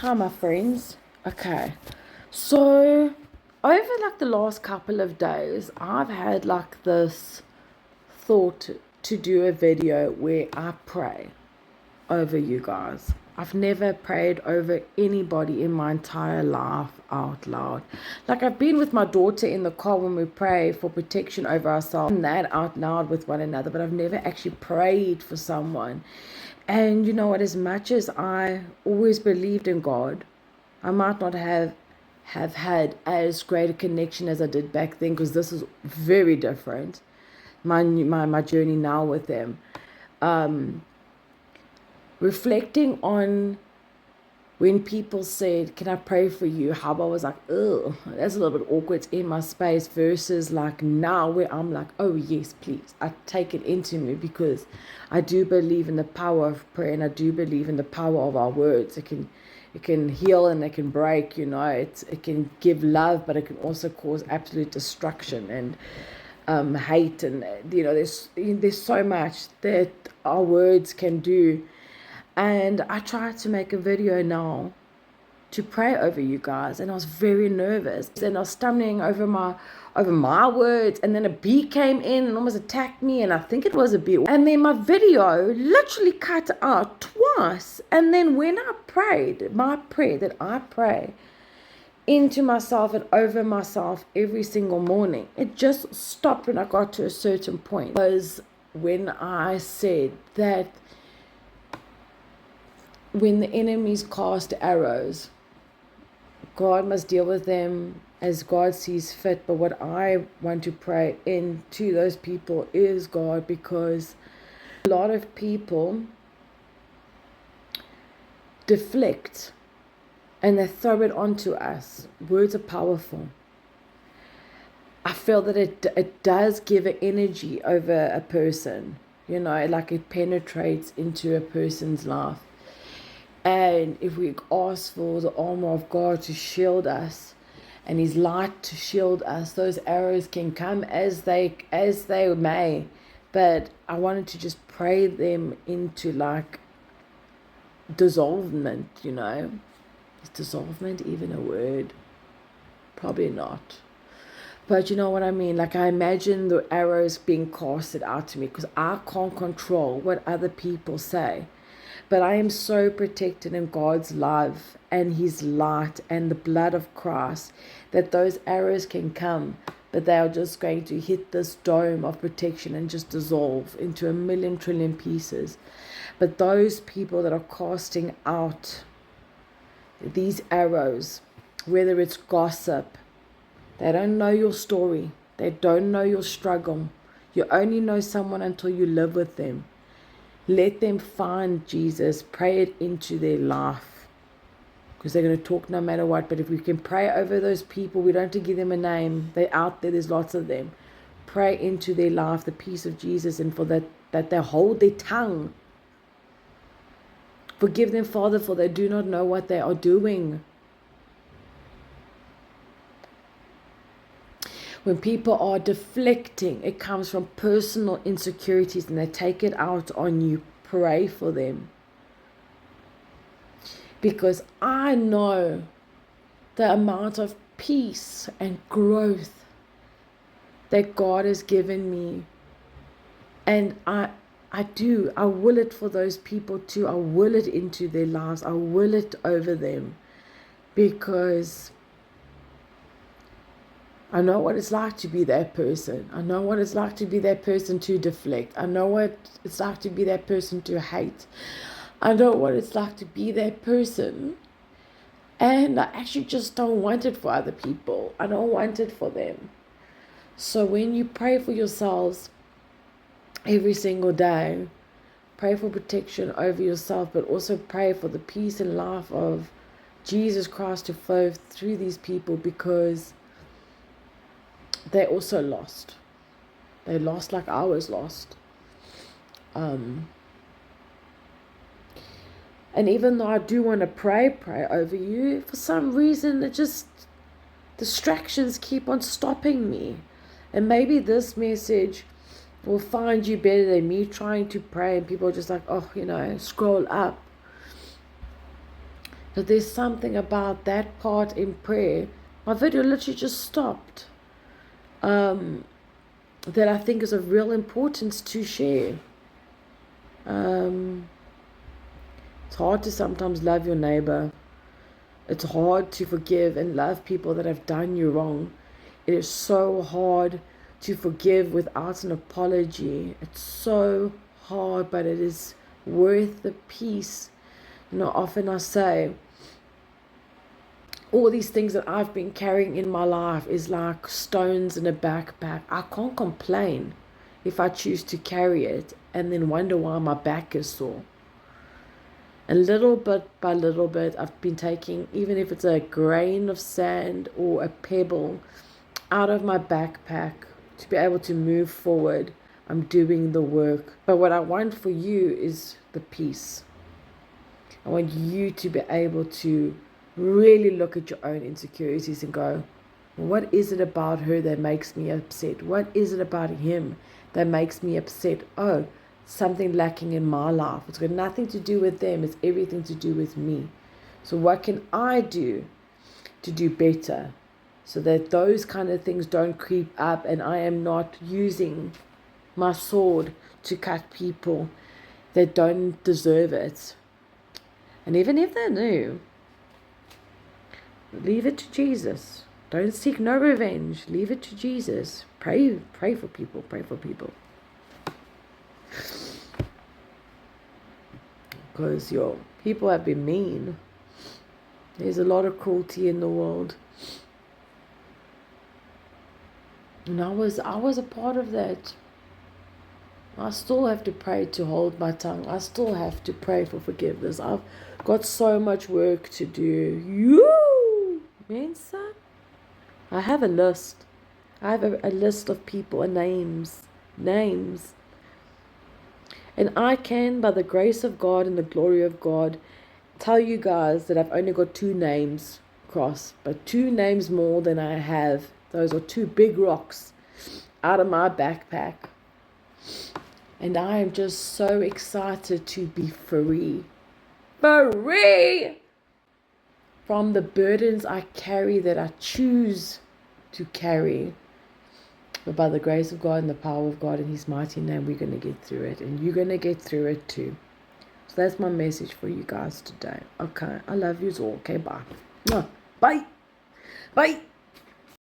Hi, my friends. Okay, so over like the last couple of days, I've had like this thought to do a video where I pray over you guys. I've never prayed over anybody in my entire life out loud. Like I've been with my daughter in the car when we pray for protection over ourselves and that out loud with one another, but I've never actually prayed for someone. And you know what, as much as I always believed in God, I might not have had as great a connection as I did back then, because this is very different. My journey now with them. Reflecting on when people said, "Can I pray for you?" How I was like, "Oh, that's a little bit awkward in my space," versus like now where I'm like, "Oh yes, please." I take it into me because I do believe in the power of prayer, and I do believe in the power of our words. It can heal and it can break. It can give love, but it can also cause absolute destruction and hate, and there's so much that our words can do. And I tried to make a video now to pray over you guys, and I was very nervous, and I was stumbling over my words, and then a bee came in and almost attacked me, and I think it was a bee, and then my video literally cut out twice. And then when I prayed my prayer that I pray into myself and over myself every single morning, it just stopped when I got to a certain point. It was when I said that when the enemies cast arrows, God must deal with them as God sees fit. But what I want to pray into those people is God, because a lot of people deflect and they throw it onto us. Words are powerful. I feel that it does give an energy over a person, like it penetrates into a person's life. And if we ask for the armor of God to shield us and his light to shield us, those arrows can come as they may. But I wanted to just pray them into like dissolvement. Is dissolvement even a word? Probably not. But you know what I mean? Like I imagine the arrows being casted out to me, because I can't control what other people say. But I am so protected in God's love and his light and the blood of Christ that those arrows can come, but they are just going to hit this dome of protection and just dissolve into a million trillion pieces. But those people that are casting out these arrows, whether it's gossip, they don't know your story, they don't know your struggle. You only know someone until you live with them. Let them find Jesus, pray it into their life, because they're going to talk no matter what. But if we can pray over those people, we don't have to give them a name. They're out there, there's lots of them. Pray into their life the peace of Jesus, and for that they hold their tongue. Forgive them, Father, for they do not know what they are doing. When people are deflecting, it comes from personal insecurities and they take it out on you. Pray for them. Because I know the amount of peace and growth that God has given me. And I will it for those people too. I will it into their lives. I will it over them. Because I know what it's like to be that person. I know what it's like to be that person to deflect. I know what it's like to be that person to hate. I know what it's like to be that person. And I actually just don't want it for other people. I don't want it for them. So when you pray for yourselves every single day, pray for protection over yourself, but also pray for the peace and life of Jesus Christ to flow through these people, because they also lost. They lost like I was lost. And even though I do want to pray over you, for some reason it just, distractions keep on stopping me. And maybe this message will find you better than me trying to pray, and people are just like, scroll up. But there's something about that part in prayer. My video literally just stopped. That I think is of real importance to share. It's hard to sometimes love your neighbor. It's hard to forgive and love people that have done you wrong. It is so hard to forgive without an apology. It's so hard, but it is worth the peace. Often I say, all these things that I've been carrying in my life is like stones in a backpack. I can't complain if I choose to carry it and then wonder why my back is sore. And little bit by little bit, I've been taking, even if it's a grain of sand or a pebble, out of my backpack to be able to move forward. I'm doing the work. But what I want for you is the peace. I want you to be able to really look at your own insecurities and go, what is it about her that makes me upset? What is it about him that makes me upset? Oh, something lacking in my life. It's got nothing to do with them. It's everything to do with me. So what can I do to do better so that those kind of things don't creep up and I am not using my sword to cut people that don't deserve it? And even if they do, leave it to Jesus. Don't seek no revenge. Leave it to Jesus. Pray for people. Pray for people. Because people have been mean. There's a lot of cruelty in the world. And I was a part of that. I still have to pray to hold my tongue. I still have to pray for forgiveness. I've got so much work to do. You, Mensa? I have a list. I have a list of people and names. And I can, by the grace of God and the glory of God, tell you guys that I've only got 2 names across, but 2 names more than I have. Those are 2 big rocks out of my backpack. And I am just so excited to be free. Free! From the burdens I carry that I choose to carry. But by the grace of God and the power of God in His mighty name, we're going to get through it. And you're going to get through it too. So that's my message for you guys today. Okay, I love you all. Okay, bye. Bye. Bye.